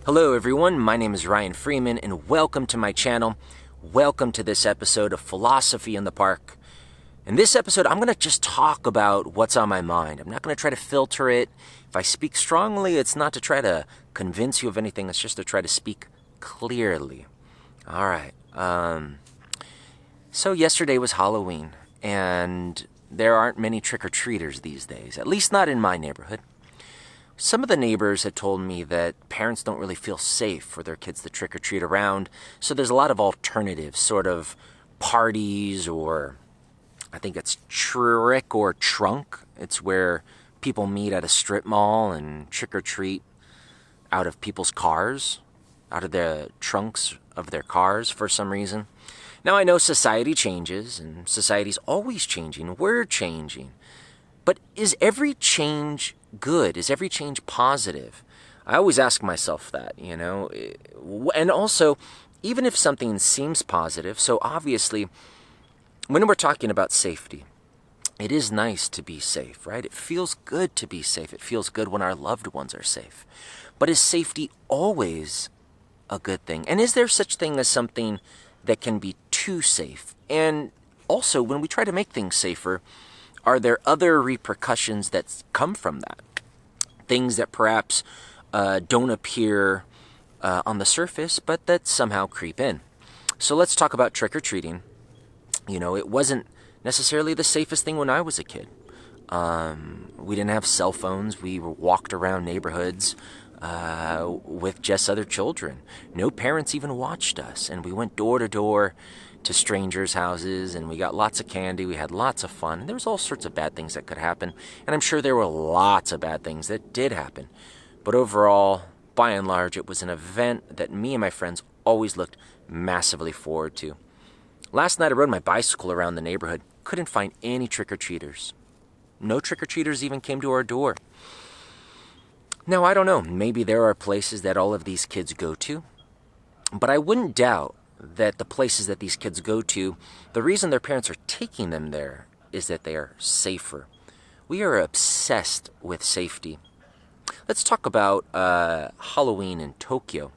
Hello everyone, my name is Ryan Freeman and welcome to my channel. Welcome to this episode of Philosophy in the Park. In this episode, I'm going to just talk about what's on my mind. I'm not going to try to filter it. If I speak strongly, it's not to try to convince you of anything. It's just to try to speak clearly. All right. So yesterday was Halloween, and there aren't many trick-or-treaters these days, at least not in my neighborhood. Some of the neighbors had told me that parents don't really feel safe for their kids to trick-or-treat around, so there's a lot of alternatives, sort of parties, or I think it's trick or trunk. It's where people meet at a strip mall and trick-or-treat out of people's cars, out of the trunks of their cars for some reason. Now, I know society changes, and society's always changing. We're changing. But is every change good? Is every change positive? I always ask myself that, And also, even if something seems positive, so obviously, when we're talking about safety, it is nice to be safe, right? It feels good to be safe. It feels good when our loved ones are safe. But is safety always a good thing? And is there such thing as something that can be too safe? And also, when we try to make things safer, are there other repercussions that come from that? Things that perhaps don't appear on the surface, but that somehow creep in. So let's talk about trick-or-treating. It wasn't necessarily the safest thing when I was a kid. We didn't have cell phones. We walked around neighborhoods with just other children. No parents even watched us, and we went door to door to strangers' houses, and we got lots of candy. We had lots of fun. There was all sorts of bad things that could happen, and I'm sure there were lots of bad things that did happen. But overall, by and large, it was an event that me and my friends always looked massively forward to. Last night, I rode my bicycle around the neighborhood. Couldn't find any trick-or-treaters. No trick-or-treaters even came to our door. Now, I don't know. Maybe there are places that all of these kids go to, but I wouldn't doubt that the places that these kids go to, the reason their parents are taking them there is that they are safer. We are obsessed with safety. Let's talk about Halloween in Tokyo.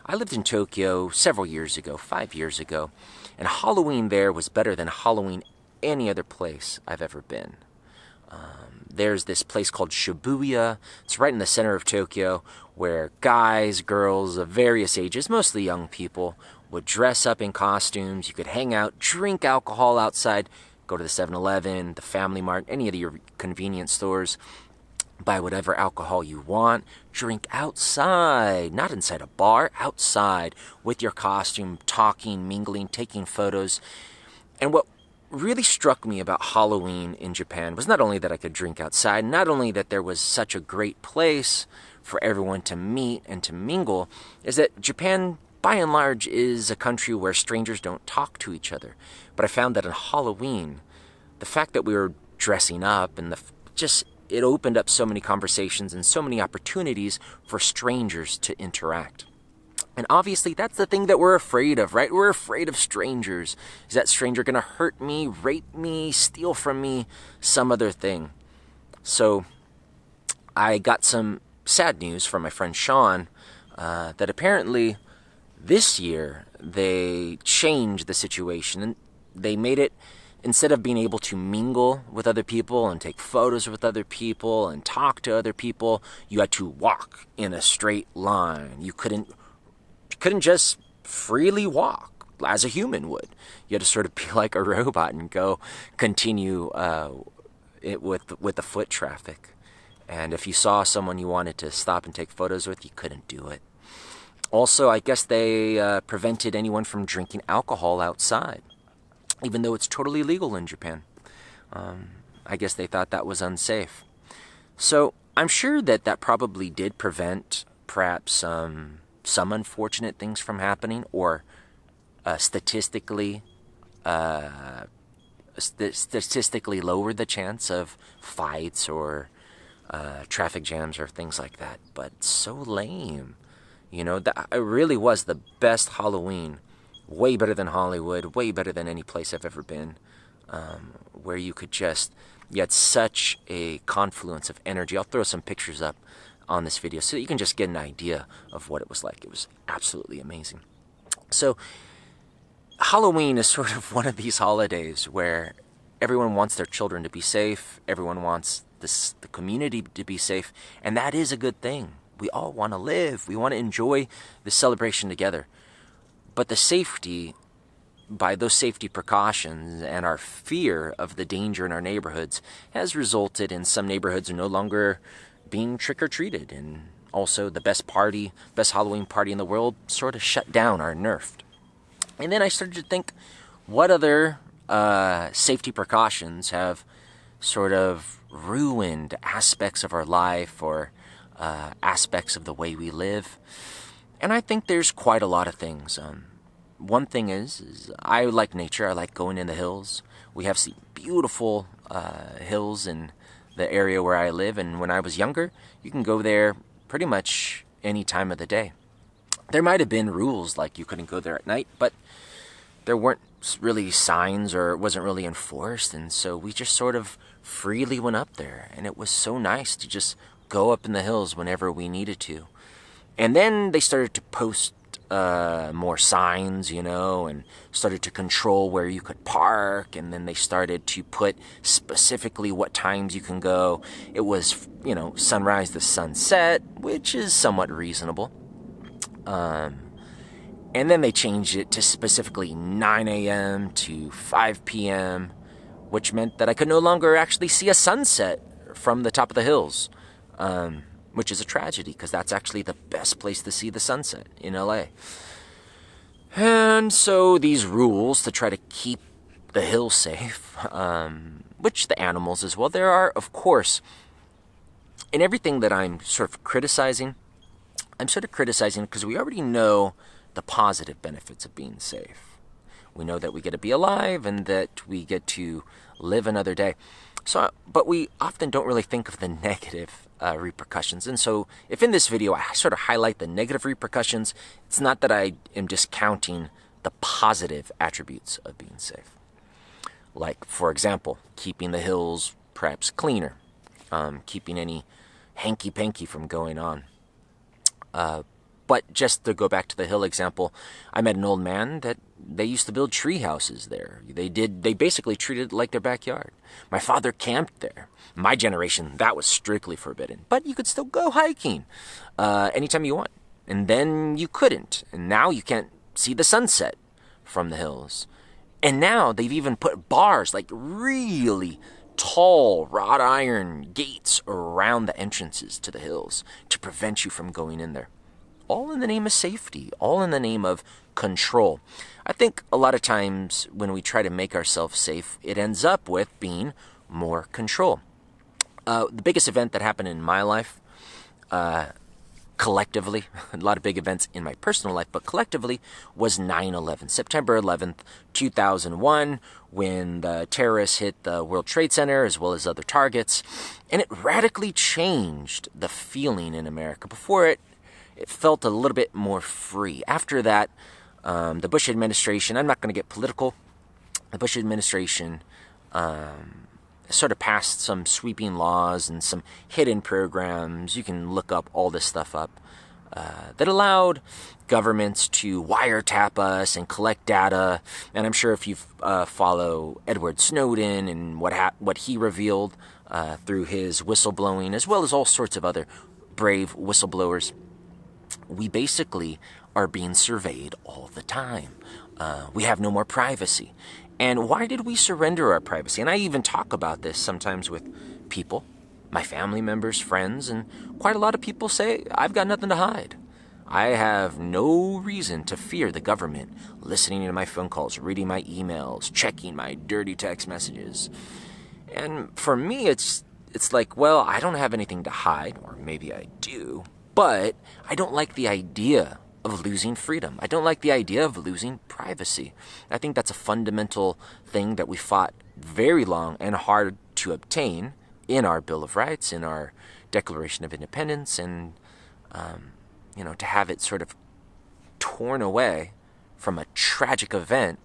I lived in Tokyo several years ago, 5 years ago, and Halloween there was better than Halloween any other place I've ever been. There's this place called Shibuya. It's right in the center of Tokyo, where guys, girls of various ages, mostly young people, would dress up in costumes. You could hang out, drink alcohol outside, go to the 7-Eleven, the Family Mart, any of your convenience stores, buy whatever alcohol you want, drink outside, not inside a bar, outside with your costume, talking, mingling, taking photos. And what really struck me about Halloween in Japan was not only that I could drink outside, not only that there was such a great place for everyone to meet and to mingle, is that Japan, by and large, is a country where strangers don't talk to each other. But I found that on Halloween, the fact that we were dressing up and it opened up so many conversations and so many opportunities for strangers to interact. And obviously, that's the thing that we're afraid of, right? We're afraid of strangers. Is that stranger going to hurt me, rape me, steal from me, some other thing? So I got some sad news from my friend Sean that apparently this year they changed the situation, and they made it, instead of being able to mingle with other people and take photos with other people and talk to other people, you had to walk in a straight line. You couldn't just freely walk as a human would. You had to sort of be like a robot and go continue with the foot traffic. And if you saw someone you wanted to stop and take photos with, you couldn't do it. Also, I guess they prevented anyone from drinking alcohol outside, even though it's totally legal in Japan. I guess they thought that was unsafe. So I'm sure that probably did prevent perhaps some unfortunate things from happening, or statistically lowered the chance of fights or traffic jams or things like that. But so lame. It really was the best Halloween. Way better than Hollywood, way better than any place I've ever been, where you had such a confluence of energy. I'll throw some pictures up on this video so that you can just get an idea of what it was like. It was absolutely amazing. So Halloween is sort of one of these holidays where everyone wants their children to be safe. Everyone wants the community to be safe. And that is a good thing. We all want to live. We want to enjoy the celebration together. But the safety, by those safety precautions and our fear of the danger in our neighborhoods, has resulted in some neighborhoods no longer being trick-or-treated. And also the best Halloween party in the world sort of shut down or nerfed. And then I started to think, what other safety precautions have sort of ruined aspects of our life or aspects of the way we live? And I think there's quite a lot of things. One thing is I like nature. I like going in the hills. We have some beautiful hills in the area where I live. And when I was younger, you can go there pretty much any time of the day. There might have been rules like you couldn't go there at night, but there weren't really signs or it wasn't really enforced. And so we just sort of freely went up there. And it was so nice to just go up in the hills whenever we needed to. And then they started to post more signs, and started to control where you could park. And then they started to put specifically what times you can go. It was, sunrise to sunset, which is somewhat reasonable. And then they changed it to specifically 9 a.m. to 5 p.m., which meant that I could no longer actually see a sunset from the top of the hills, which is a tragedy because that's actually the best place to see the sunset in LA. And so these rules to try to keep the hills safe, which the animals as well, there are, of course, in everything that I'm sort of criticizing, because we already know the positive benefits of being safe. We know that we get to be alive and that we get to live another day. But we often don't really think of the negative repercussions. And so if in this video I sort of highlight the negative repercussions, it's not that I am discounting the positive attributes of being safe. Like, for example, keeping the hills perhaps cleaner, keeping any hanky-panky from going on. But just to go back to the hill example, I met an old man that they used to build tree houses there. They basically treated it like their backyard. My father camped there. My generation, that was strictly forbidden. But you could still go hiking anytime you want. And then you couldn't. And now you can't see the sunset from the hills. And now they've even put bars, like really tall wrought iron gates around the entrances to the hills to prevent you from going in there. All in the name of safety, all in the name of control. I think a lot of times when we try to make ourselves safe, it ends up with being more control. The biggest event that happened in my life, collectively, a lot of big events in my personal life, but collectively was 9/11, September 11th, 2001, when the terrorists hit the World Trade Center as well as other targets. And it radically changed the feeling in America. Before it felt a little bit more free. After that, the Bush administration, I'm not going to get political, the Bush administration sort of passed some sweeping laws and some hidden programs. You can look up all this stuff up that allowed governments to wiretap us and collect data. And I'm sure if you follow Edward Snowden and what he revealed through his whistleblowing, as well as all sorts of other brave whistleblowers, we basically are being surveyed all the time. We have no more privacy. And why did we surrender our privacy? And I even talk about this sometimes with people, my family members, friends, and quite a lot of people say, I've got nothing to hide. I have no reason to fear the government listening to my phone calls, reading my emails, checking my dirty text messages. And for me, it's like, well, I don't have anything to hide, or maybe I do, but I don't like the idea of losing freedom. I don't like the idea of losing privacy. I think that's a fundamental thing that we fought very long and hard to obtain in our Bill of Rights, in our Declaration of Independence, and to have it sort of torn away from a tragic event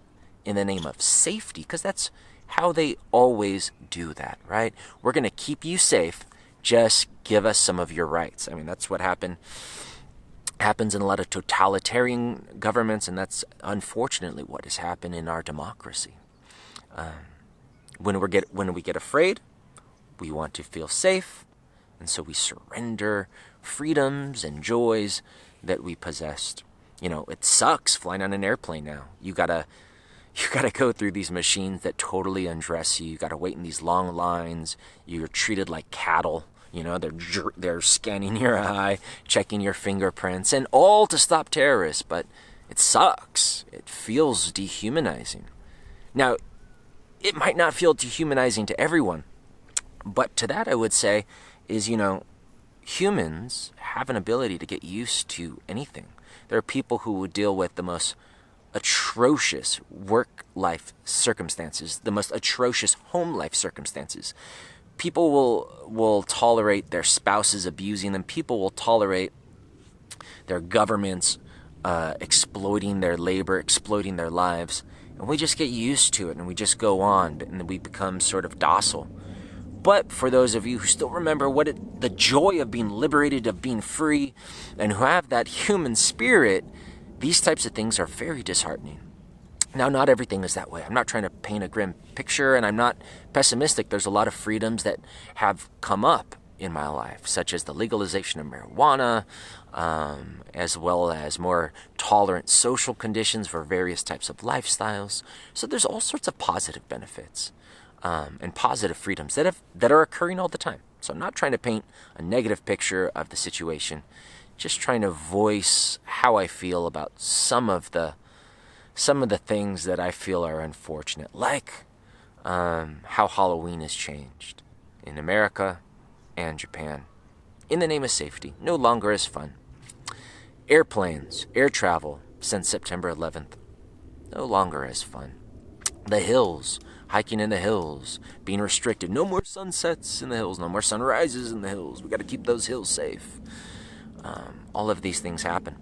in the name of safety, because that's how they always do that, right? We're going to keep you safe Just give us some of your rights. I mean, that's what happens in a lot of totalitarian governments, and that's unfortunately what has happened in our democracy. When we get afraid, we want to feel safe, and so we surrender freedoms and joys that we possessed. It sucks flying on an airplane now. You gotta go through these machines that totally undress you. You gotta wait in these long lines. You're treated like cattle. They're scanning your eye, checking your fingerprints, and all to stop terrorists. But it sucks. It feels dehumanizing. Now, it might not feel dehumanizing to everyone, but to that I would say is, humans have an ability to get used to anything. There are people who would deal with the most atrocious work-life circumstances, the most atrocious home life circumstances. People will tolerate their spouses abusing them. People will tolerate their governments exploiting their labor, exploiting their lives. And we just get used to it, and we just go on, and we become sort of docile. But for those of you who still remember the joy of being liberated, of being free, and who have that human spirit, these types of things are very disheartening. Now, not everything is that way. I'm not trying to paint a grim picture, and I'm not pessimistic. There's a lot of freedoms that have come up in my life, such as the legalization of marijuana, as well as more tolerant social conditions for various types of lifestyles. So there's all sorts of positive benefits and positive freedoms that are occurring all the time. So I'm not trying to paint a negative picture of the situation, just trying to voice how I feel about some of the things that I feel are unfortunate, like how Halloween has changed in America and Japan in the name of safety, no longer as fun. Airplanes, air travel since September 11th, no longer as fun. The hills, hiking in the hills, being restricted. No more sunsets in the hills, no more sunrises in the hills. We got to keep those hills safe. All of these things happen.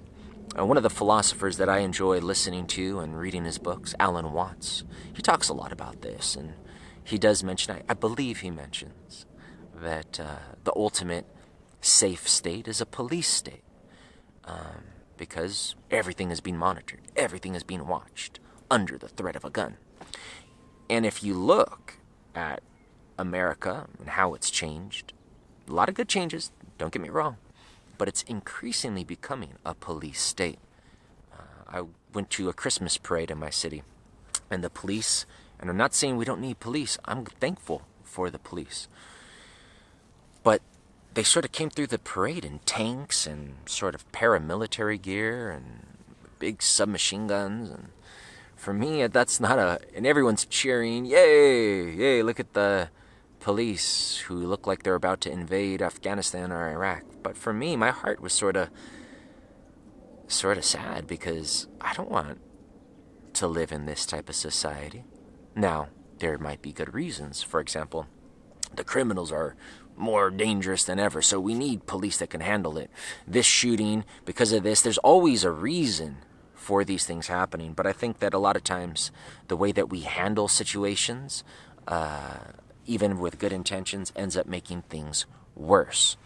One of the philosophers that I enjoy listening to and reading his books, Alan Watts, he talks a lot about this, and he does mention, I believe he mentions, that the ultimate safe state is a police state, because everything is being monitored, everything is being watched under the threat of a gun. And if you look at America and how it's changed, a lot of good changes, don't get me wrong, but it's increasingly becoming a police state. I went to a Christmas parade in my city, and the police, and I'm not saying we don't need police, I'm thankful for the police, but they sort of came through the parade in tanks and sort of paramilitary gear and big submachine guns, and for me, that's not and everyone's cheering, yay, yay, look at the police who look like they're about to invade Afghanistan or Iraq. But for me, my heart was sort of sad, because I don't want to live in this type of society. Now, there might be good reasons. For example, the criminals are more dangerous than ever, so we need police that can handle it. This shooting, because of this, there's always a reason for these things happening. But I think that a lot of times the way that we handle situations, even with good intentions, ends up making things worse.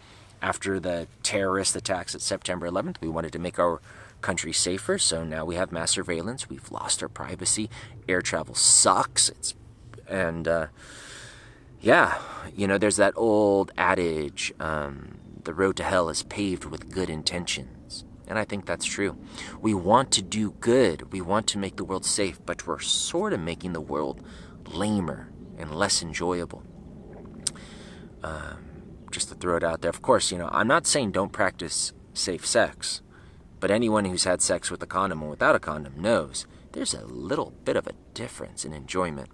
After the terrorist attacks at September 11th, we wanted to make our country safer, so now we have mass surveillance. We've lost our privacy. Air travel sucks. There's that old adage, the road to hell is paved with good intentions. And I think that's true. We want to do good. We want to make the world safe, but we're sort of making the world lamer and less enjoyable. Just to throw it out there. Of course, I'm not saying don't practice safe sex, but anyone who's had sex with a condom or without a condom knows there's a little bit of a difference in enjoyment.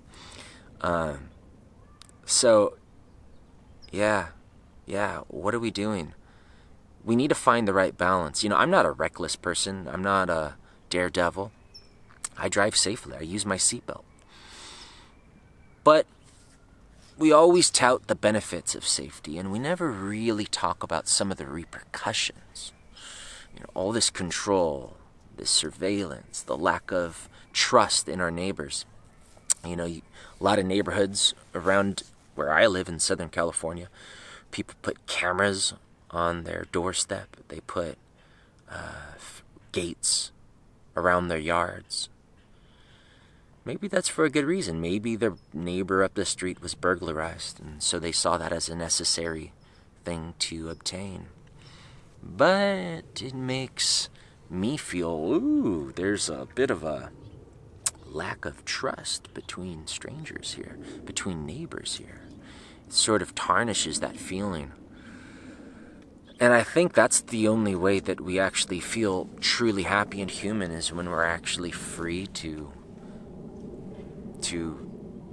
What are we doing? We need to find the right balance. I'm not a reckless person. I'm not a daredevil. I drive safely. I use my seatbelt. But we always tout the benefits of safety, and we never really talk about some of the repercussions. All this control, this surveillance, the lack of trust in our neighbors. A lot of neighborhoods around where I live in Southern California, People put cameras on their doorstep. They put gates around their yards. Maybe that's for a good reason. Maybe their neighbor up the street was burglarized, and so they saw that as a necessary thing to obtain. But it makes me feel, ooh, there's a bit of a lack of trust between strangers here, between neighbors here. It sort of tarnishes that feeling. And I think that's the only way that we actually feel truly happy and human, is when we're actually free to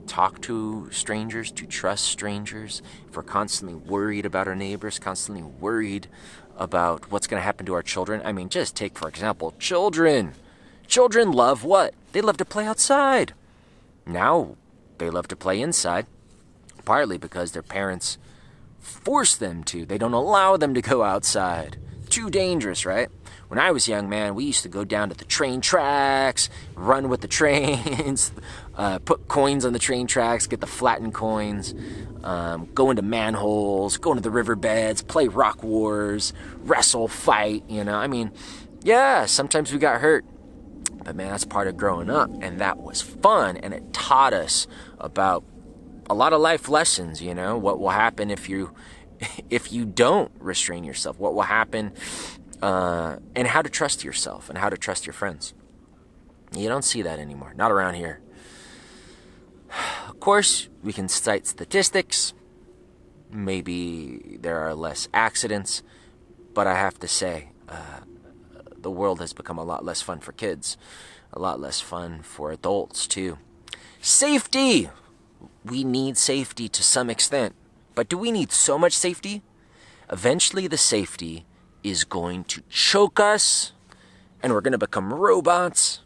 talk to strangers, to trust strangers. If we're constantly worried about our neighbors, constantly worried about what's going to happen to our children. I mean, just take, for example, children. Children love what? They love to play outside. Now they love to play inside, partly because their parents force them to. They don't allow them to go outside. Too dangerous, right? When I was young, man, we used to go down to the train tracks, run with the trains, put coins on the train tracks, get the flattened coins, go into manholes, go into the riverbeds, play rock wars, wrestle, fight, I mean, yeah, sometimes we got hurt. But man, that's part of growing up, and that was fun, and it taught us about a lot of life lessons, what will happen if you don't restrain yourself, what will happen, and how to trust yourself and how to trust your friends. You don't see that anymore, not around here. Of course, we can cite statistics. Maybe there are less accidents, but I have to say, the world has become a lot less fun for kids, a lot less fun for adults too. Safety! We need safety to some extent, but do we need so much safety? Eventually the safety is going to choke us, and we're going to become robots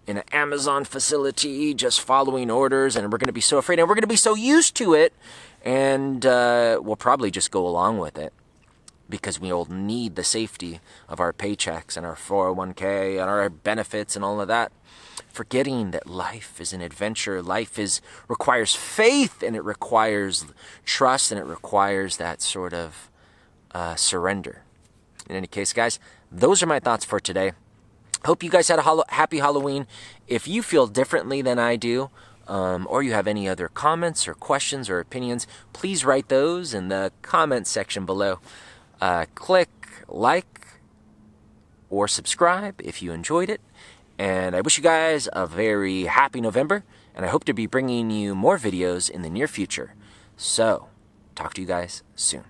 in an Amazon facility just following orders, and we're going to be so afraid, and we're going to be so used to it, and we'll probably just go along with it, because we all need the safety of our paychecks and our 401k and our benefits and all of that, forgetting that life is an adventure. Life requires faith, and it requires trust, and it requires that sort of surrender. In any case, guys, those are my thoughts for today. Hope you guys had a happy Halloween. If you feel differently than I do, or you have any other comments or questions or opinions, please write those in the comment section below. Click like or subscribe if you enjoyed it. And I wish you guys a very happy November, and I hope to be bringing you more videos in the near future. So, talk to you guys soon.